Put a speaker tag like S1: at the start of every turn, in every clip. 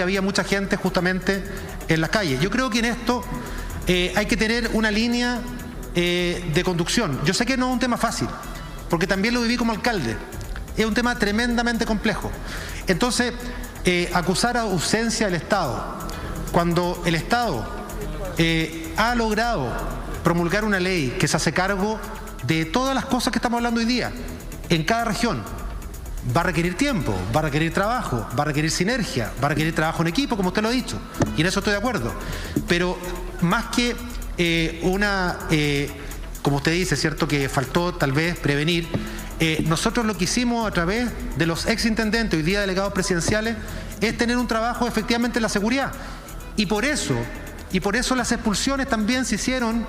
S1: que había mucha gente justamente en las calles. Yo creo que en esto hay que tener una línea de conducción. Yo sé que no es un tema fácil, porque también lo viví como alcalde. Es un tema tremendamente complejo. Entonces, acusar a ausencia del Estado, cuando el Estado ha logrado promulgar una ley que se hace cargo de todas las cosas que estamos hablando hoy día, en cada región, va a requerir tiempo, va a requerir trabajo, va a requerir sinergia, va a requerir trabajo en equipo, como usted lo ha dicho, y en eso estoy de acuerdo. Pero más que como usted dice, ¿cierto?, que faltó tal vez prevenir, nosotros lo que hicimos a través de los exintendentes, hoy día delegados presidenciales, es tener un trabajo efectivamente en la seguridad. Y por eso las expulsiones también se hicieron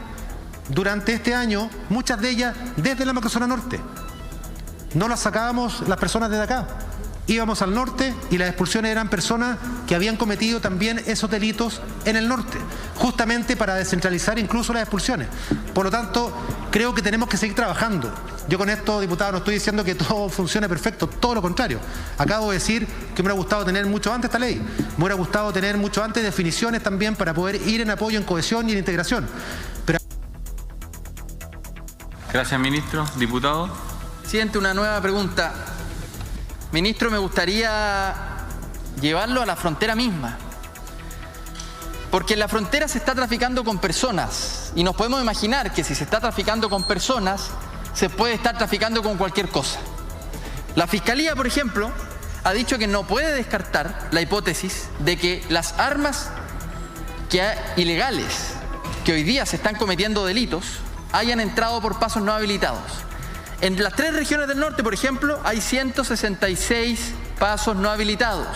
S1: durante este año, muchas de ellas desde la macrozona norte. No las sacábamos las personas desde acá. Íbamos al norte y las expulsiones eran personas que habían cometido también esos delitos en el norte, justamente para descentralizar incluso las expulsiones. Por lo tanto, creo que tenemos que seguir trabajando. Yo con esto, diputado, no estoy diciendo que todo funcione perfecto, todo lo contrario. Acabo de decir que me hubiera gustado tener mucho antes esta ley, me hubiera gustado tener mucho antes definiciones también para poder ir en apoyo, en cohesión y en integración.
S2: Gracias, ministro. Diputado.
S3: Presidente, una nueva pregunta. Ministro, me gustaría llevarlo a la frontera misma. Porque en la frontera se está traficando con personas. Y nos podemos imaginar que si se está traficando con personas, se puede estar traficando con cualquier cosa. La Fiscalía, por ejemplo, ha dicho que no puede descartar la hipótesis de que las armas ilegales que hoy día se están cometiendo delitos hayan entrado por pasos no habilitados. En las 3 regiones del norte, por ejemplo, hay 166 pasos no habilitados.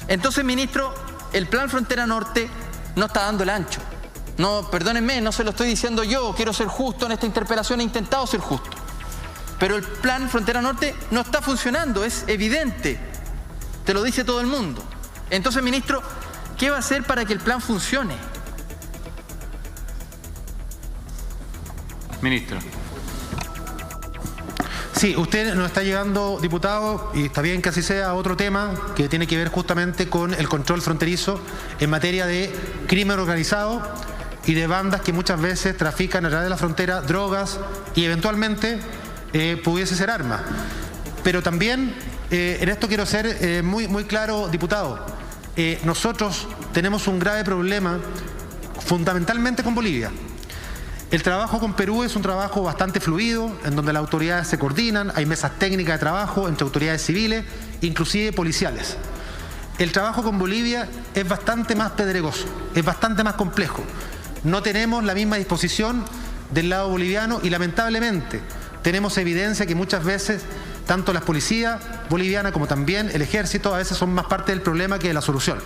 S3: Entonces, ministro, el Plan Frontera Norte no está dando el ancho. No, perdónenme, no se lo estoy diciendo yo, quiero ser justo en esta interpelación, he intentado ser justo. Pero el Plan Frontera Norte no está funcionando, es evidente. Te lo dice todo el mundo. Entonces, ministro, ¿qué va a hacer para que el plan funcione?
S2: Ministro.
S1: Sí, usted nos está llevando, diputado, y está bien que así sea, a otro tema que tiene que ver justamente con el control fronterizo en materia de crimen organizado y de bandas que muchas veces trafican a través de la frontera drogas y eventualmente pudiese ser armas. Pero también en esto quiero ser muy claro, diputado. Nosotros tenemos un grave problema fundamentalmente con Bolivia. El trabajo con Perú es un trabajo bastante fluido, en donde las autoridades se coordinan, hay mesas técnicas de trabajo entre autoridades civiles, inclusive policiales. El trabajo con Bolivia es bastante más pedregoso, es bastante más complejo. No tenemos la misma disposición del lado boliviano y lamentablemente tenemos evidencia que muchas veces tanto las policías bolivianas como también el ejército a veces son más parte del problema que de la solución.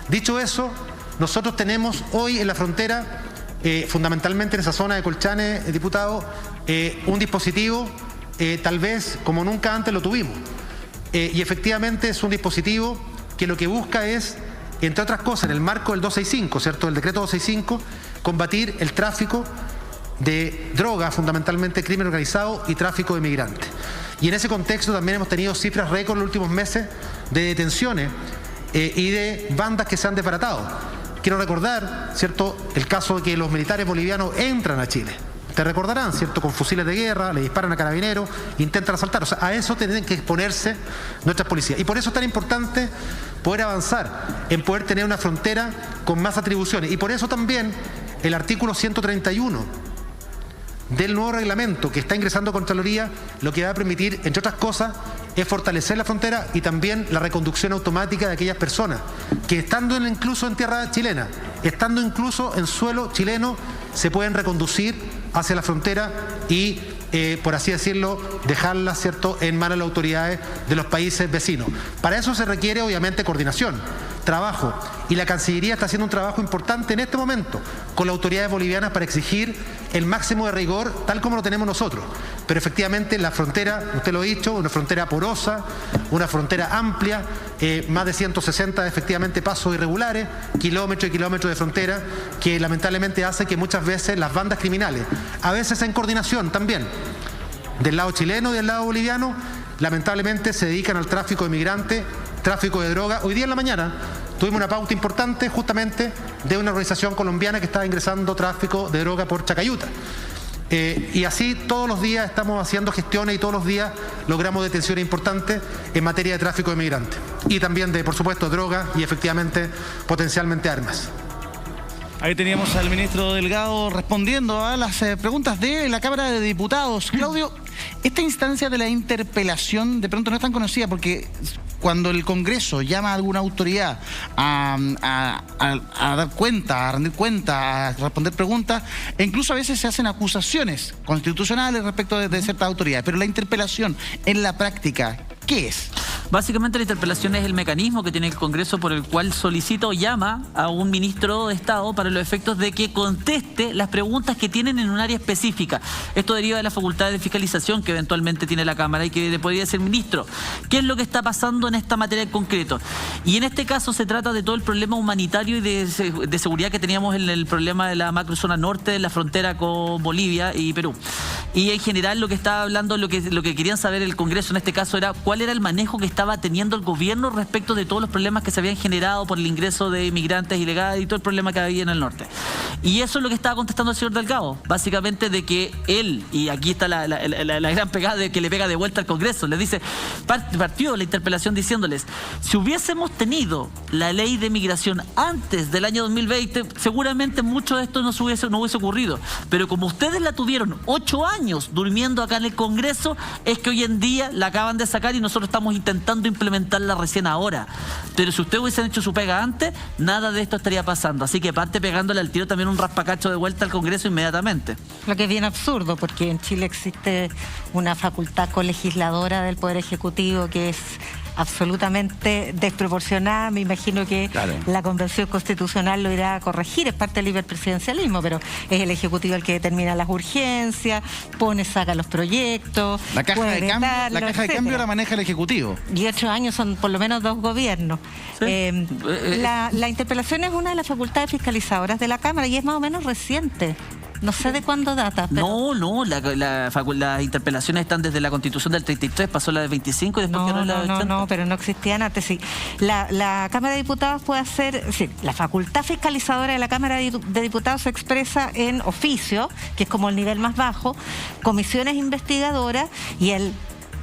S1: Dicho eso, nosotros tenemos hoy en la frontera fundamentalmente en esa zona de Colchane, diputado, un dispositivo tal vez como nunca antes lo tuvimos. Y efectivamente es un dispositivo que lo que busca es, entre otras cosas, en el marco del 265, ¿cierto?, el decreto 265, combatir el tráfico de drogas, fundamentalmente crimen organizado y tráfico de migrantes. Y en ese contexto también hemos tenido cifras récord en los últimos meses de detenciones y de bandas que se han desbaratado. Quiero recordar, ¿cierto?, el caso de que los militares bolivianos entran a Chile. Te recordarán, ¿cierto?, con fusiles de guerra, le disparan a carabineros, intentan asaltar. O sea, a eso tienen que exponerse nuestras policías. Y por eso es tan importante poder avanzar en poder tener una frontera con más atribuciones. Y por eso también el artículo 131 del nuevo reglamento que está ingresando a Contraloría, lo que va a permitir, entre otras cosas, es fortalecer la frontera y también la reconducción automática de aquellas personas que estando incluso en tierra chilena, estando incluso en suelo chileno, se pueden reconducir hacia la frontera y, por así decirlo, dejarla, ¿cierto?, en manos de las autoridades de los países vecinos. Para eso se requiere, obviamente, coordinación, trabajo, y la Cancillería está haciendo un trabajo importante en este momento con las autoridades bolivianas para exigir el máximo de rigor, tal como lo tenemos nosotros. Pero efectivamente la frontera, usted lo ha dicho, una frontera porosa, una frontera amplia, más de 160 efectivamente pasos irregulares, kilómetros y kilómetros de frontera, que lamentablemente hace que muchas veces las bandas criminales, a veces en coordinación también, del lado chileno y del lado boliviano, lamentablemente se dedican al tráfico de migrantes, tráfico de droga. Hoy día en la mañana tuvimos una pauta importante justamente de una organización colombiana que estaba ingresando tráfico de droga por Chacayuta. Y así todos los días estamos haciendo gestiones y todos los días logramos detenciones importantes en materia de tráfico de migrantes. Y también de, por supuesto, droga y efectivamente potencialmente armas.
S4: Ahí teníamos al ministro Delgado respondiendo a las preguntas de la Cámara de Diputados. Claudio, esta instancia de la interpelación de pronto no es tan conocida porque cuando el Congreso llama a alguna autoridad a dar cuenta, a rendir cuenta, a responder preguntas, e incluso a veces se hacen acusaciones constitucionales respecto de ciertas autoridades. Pero la interpelación en la práctica, ¿qué es?
S5: Básicamente la interpelación es el mecanismo que tiene el Congreso por el cual solicita o llama a un ministro de Estado para los efectos de que conteste las preguntas que tienen en un área específica. Esto deriva de la facultad de fiscalización que eventualmente tiene la Cámara y que podría ser ministro. ¿Qué es lo que está pasando en esta materia en concreto? Y en este caso se trata de todo el problema humanitario y de seguridad que teníamos en el problema de la macrozona norte de la frontera con Bolivia y Perú. Y en general lo que estaba hablando, lo que querían saber el Congreso en este caso era cuál era el manejo que estaba teniendo el gobierno respecto de todos los problemas que se habían generado por el ingreso de inmigrantes ilegales y todo el problema que había en el norte. Y eso es lo que estaba contestando el señor Delgado, básicamente de que él, y aquí está la gran pegada de que le pega de vuelta al Congreso, le dice, partió la interpelación diciéndoles, si hubiésemos tenido la ley de migración antes del año 2020, seguramente mucho de esto no hubiese ocurrido, pero como ustedes la tuvieron 8 años durmiendo acá en el Congreso, es que hoy en día la acaban de sacar y nosotros estamos intentando implementarla recién ahora. Pero si ustedes hubiesen hecho su pega antes, nada de esto estaría pasando. Así que parte pegándole al tiro también un raspacacho de vuelta al Congreso inmediatamente.
S6: Lo que es bien absurdo, porque en Chile existe una facultad colegisladora del Poder Ejecutivo que es absolutamente desproporcionada. Me imagino que la Convención Constitucional lo irá a corregir, es parte del hiperpresidencialismo, pero es el Ejecutivo el que determina las urgencias, saca los proyectos.
S4: La caja de cambio la maneja el Ejecutivo.
S6: Y 8 años son por lo menos 2 gobiernos. ¿Sí? La interpelación es una de las facultades fiscalizadoras de la Cámara y es más o menos reciente. No sé de cuándo data. Pero...
S5: No, las interpelaciones están desde la Constitución del 33, pasó la del 25 y después quedó la del 80.
S6: No, pero no existían antes, sí. La Cámara de Diputados puede hacer, sí, la facultad fiscalizadora de la Cámara de Diputados se expresa en oficio, que es como el nivel más bajo, comisiones investigadoras y el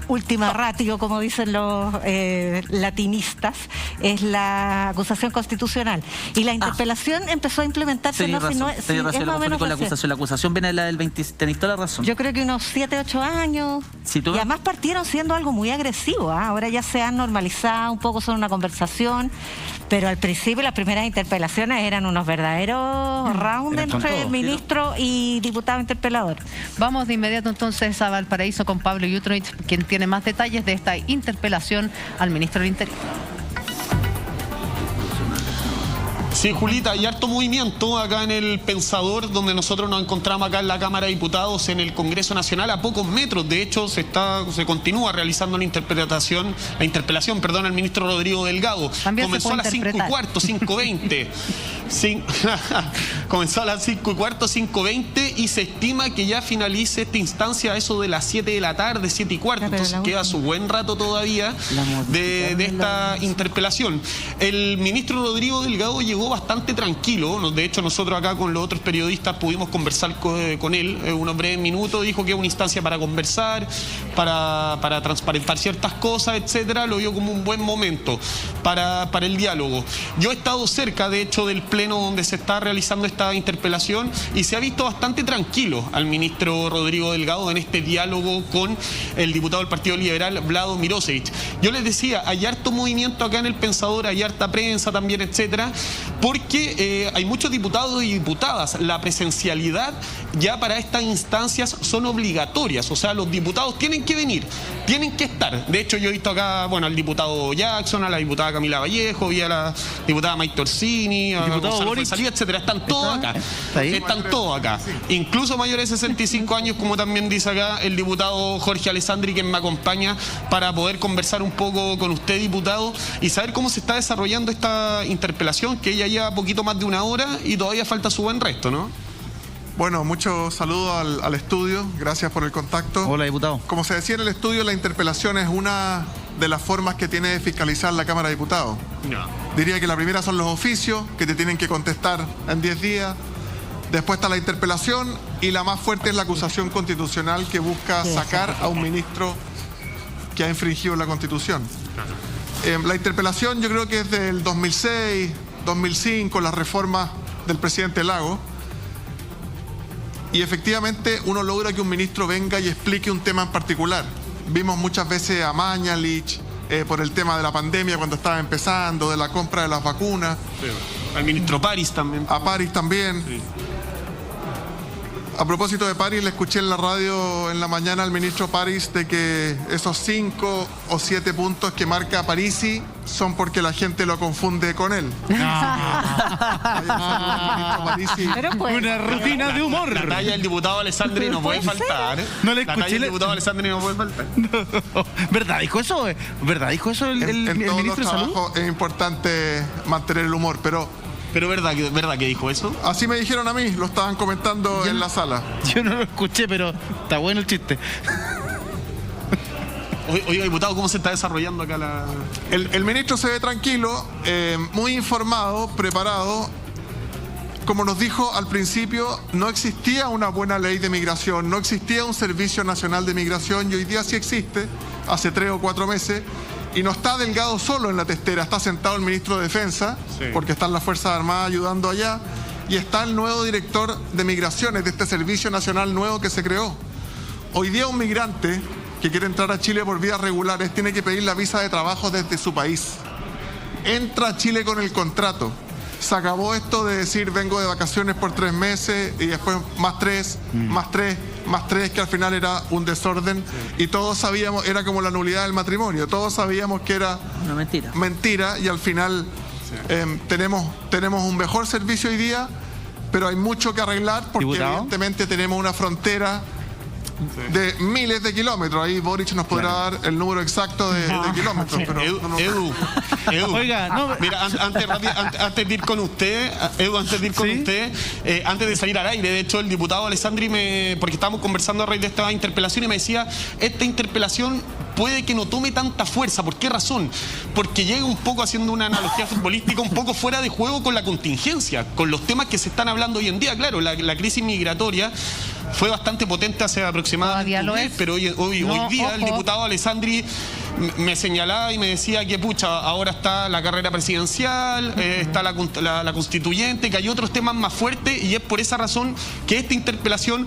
S6: última ratio, como dicen los latinistas, es la acusación constitucional. Y la interpelación empezó a implementarse.
S5: Tenés razón, con la acusación. La acusación viene de la del 20, tenés toda la razón.
S6: Yo creo que unos 7, 8 años. Y además partieron siendo algo muy agresivo. Ahora ya se han normalizado un poco, son una conversación. Pero al principio las primeras interpelaciones eran unos verdaderos round entre ministro y diputado interpelador.
S7: Vamos de inmediato entonces a Valparaíso con Pablo Yutrovich, quien tiene más detalles de esta interpelación al ministro del Interior.
S8: Sí, Julita, hay harto movimiento acá en el Pensador, donde nosotros nos encontramos acá en la Cámara de Diputados, en el Congreso Nacional, a pocos metros. De hecho, se continúa realizando la interpelación, al ministro Rodrigo Delgado.
S7: También
S8: comenzó a las 5:15, 5:20. Comenzó a las 5:15, 5:20 y se estima que ya finalice esta instancia a eso de las 7 de la tarde, 7:15. Entonces queda su buen rato todavía de esta interpelación. El ministro Rodrigo Delgado llegó bastante tranquilo. De hecho, nosotros acá con los otros periodistas pudimos conversar con él unos breves minutos. Dijo que es una instancia para conversar, para transparentar ciertas cosas, etcétera. Lo vio como un buen momento para el diálogo. Yo he estado cerca, de hecho, del pleno donde se está realizando esta interpelación y se ha visto bastante tranquilo al ministro Rodrigo Delgado en este diálogo con el diputado del Partido Liberal, Vlado Mirosevic. Yo les decía, hay harto movimiento acá en el Pensador, hay harta prensa también, etcétera, porque hay muchos diputados y diputadas. La presencialidad ya para estas instancias son obligatorias, o sea, los diputados tienen que venir, tienen que estar. De hecho, yo he visto acá, al diputado Jackson, a la diputada Camila Vallejo, vi a la diputada Mike Torsini, a Gonzalo Fuenzalía, etcétera. Están todos acá. Están todos acá. Incluso mayores de 65 años, como también dice acá el diputado Jorge Alessandri, quien me acompaña, para poder conversar un poco con usted, diputado, y saber cómo se está desarrollando esta interpelación, que ella lleva poquito más de 1 hora y todavía falta su buen resto, ¿no?
S9: Bueno, muchos saludos al estudio, gracias por el contacto.
S4: Hola, diputado.
S9: Como se decía en el estudio, la interpelación es una de las formas que tiene de fiscalizar la Cámara de Diputados.
S8: No.
S9: Diría que la primera son los oficios, que te tienen que contestar en 10 días. Después está la interpelación y la más fuerte es la acusación constitucional que busca sacar a un ministro que ha infringido la Constitución. La interpelación yo creo que es del 2006, 2005, las reformas del presidente Lagos. Y efectivamente uno logra que un ministro venga y explique un tema en particular. Vimos muchas veces a Mañalich por el tema de la pandemia cuando estaba empezando, de la compra de las vacunas.
S8: Sí. Al ministro París también.
S9: A París también. Sí. A propósito de París, le escuché en la radio en la mañana al ministro París de que esos 5 o 7 puntos que marca Parisi son porque la gente lo confunde con él.
S4: Una rutina de humor.
S8: La talla del diputado Alessandri no puede faltar.
S4: No le
S8: La
S4: escuché.
S8: talla del diputado Alessandri no puede faltar.
S4: No. ¿Verdad dijo eso? ¿Verdad dijo eso el
S9: todos
S4: ministro
S9: los
S4: de Salud?
S9: trabajos es importante mantener el humor, pero
S8: ¿verdad que dijo eso?
S9: así me dijeron a mí, lo estaban comentando en la sala.
S4: Yo no lo escuché, pero está bueno el chiste.
S8: Oiga, diputado, ¿cómo se está desarrollando acá la...?
S9: El ministro se ve tranquilo, muy informado, preparado. Como nos dijo al principio, no existía una buena ley de migración, no existía un Servicio Nacional de Migración y hoy día sí existe, hace 3 o 4 meses. Y no está Delgado solo en la testera, está sentado el ministro de Defensa, porque están las Fuerzas Armadas ayudando allá, y está el nuevo director de Migraciones de este Servicio Nacional nuevo que se creó. Hoy día un migrante que quiere entrar a Chile por vías regulares tiene que pedir la visa de trabajo desde su país. Entra a Chile con el contrato. Se acabó esto de decir vengo de vacaciones por 3 meses y después más 3, más 3, más 3, que al final era un desorden y todos sabíamos, era como la nulidad del matrimonio, todos sabíamos que era
S5: una
S9: mentira y al final tenemos un mejor servicio hoy día, pero hay mucho que arreglar porque evidentemente tenemos una frontera de miles de kilómetros. Ahí Boric nos podrá dar el número exacto de kilómetros. Pero
S8: Edu,
S4: oiga, no,
S8: mira, antes de ir con usted, Edu, antes de salir al aire, de hecho el diputado Alessandri porque estábamos conversando a raíz de esta interpelación y me decía, esta interpelación puede que no tome tanta fuerza. ¿Por qué razón? Porque llega un poco, haciendo una analogía futbolística, un poco fuera de juego con la contingencia, con los temas que se están hablando hoy en día. Claro, la crisis migratoria fue bastante potente hace aproximadamente un mes, pero hoy día el diputado Alessandri me señalaba y me decía que ahora está la carrera presidencial, está la constituyente, que hay otros temas más fuertes y es por esa razón que esta interpelación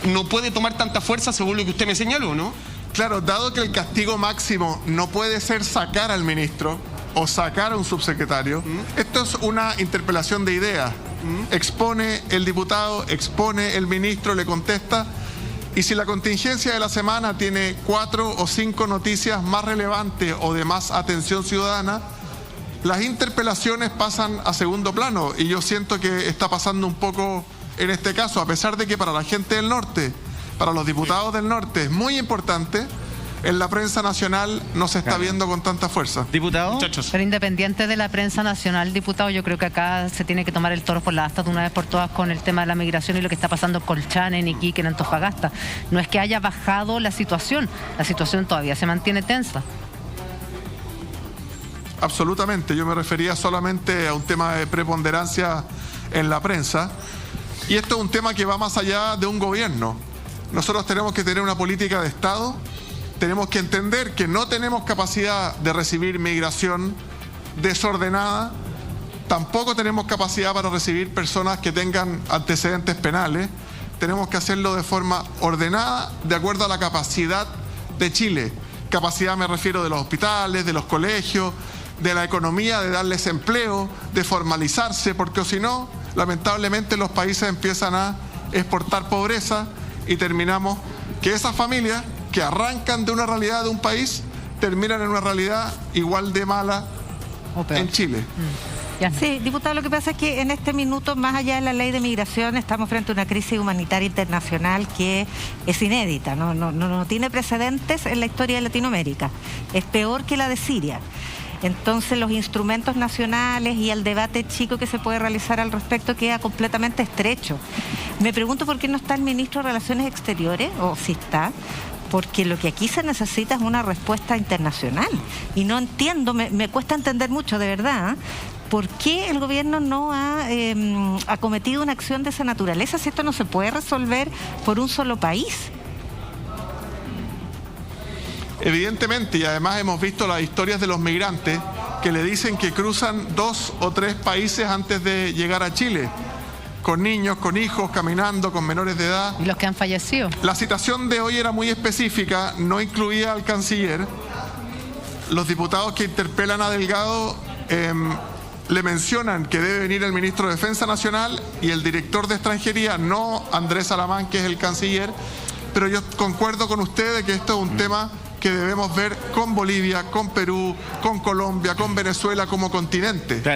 S8: no puede tomar tanta fuerza según lo que usted me señaló, ¿no?
S9: Claro, dado que el castigo máximo no puede ser sacar al ministro o sacar a un subsecretario, esto es una interpelación de ideas. Expone el diputado, expone el ministro, le contesta, y si la contingencia de la semana tiene 4 o 5 noticias más relevantes o de más atención ciudadana, las interpelaciones pasan a segundo plano, y yo siento que está pasando un poco en este caso, a pesar de que para la gente del norte, para los diputados del norte es muy importante, en la prensa nacional no se está viendo con tanta fuerza.
S4: ¿Diputado?
S8: Muchachos.
S7: Pero independiente de la prensa nacional, diputado, yo creo que acá se tiene que tomar el toro por la asta de una vez por todas con el tema de la migración y lo que está pasando en Colchane, en Iquique, en Antofagasta. No es que haya bajado la situación todavía se mantiene tensa.
S9: Absolutamente, yo me refería solamente a un tema de preponderancia en la prensa, y esto es un tema que va más allá de un gobierno. Nosotros tenemos que tener una política de Estado. Tenemos que entender que no tenemos capacidad de recibir migración desordenada, tampoco tenemos capacidad para recibir personas que tengan antecedentes penales. Tenemos que hacerlo de forma ordenada, de acuerdo a la capacidad de Chile. Capacidad me refiero de los hospitales, de los colegios, de la economía, de darles empleo, de formalizarse, porque si no, lamentablemente los países empiezan a exportar pobreza y terminamos que esas familias que arrancan de una realidad de un país terminan en una realidad igual de mala en Chile.
S6: Sí, diputado, lo que pasa es que en este minuto, más allá de la ley de migración, estamos frente a una crisis humanitaria internacional que es inédita, no tiene precedentes en la historia de Latinoamérica. Es peor que la de Siria. Entonces los instrumentos nacionales y el debate chico que se puede realizar al respecto queda completamente estrecho. Me pregunto por qué no está el ministro de Relaciones Exteriores, o si está, porque lo que aquí se necesita es una respuesta internacional. Y no entiendo, me cuesta entender mucho, de verdad, ¿por qué el gobierno no ha acometido una acción de esa naturaleza si esto no se puede resolver por un solo país?
S9: Evidentemente, y además hemos visto las historias de los migrantes que le dicen que cruzan 2 o 3 países antes de llegar a Chile, con niños, con hijos, caminando, con menores de edad.
S7: Y los que han fallecido.
S9: La citación de hoy era muy específica, no incluía al canciller. Los diputados que interpelan a Delgado le mencionan que debe venir el ministro de Defensa Nacional y el director de Extranjería, no Andrés Alamán, que es el canciller, pero yo concuerdo con ustedes que esto es un tema que debemos ver con Bolivia, con Perú, con Colombia, con Venezuela como continente.
S4: Claro.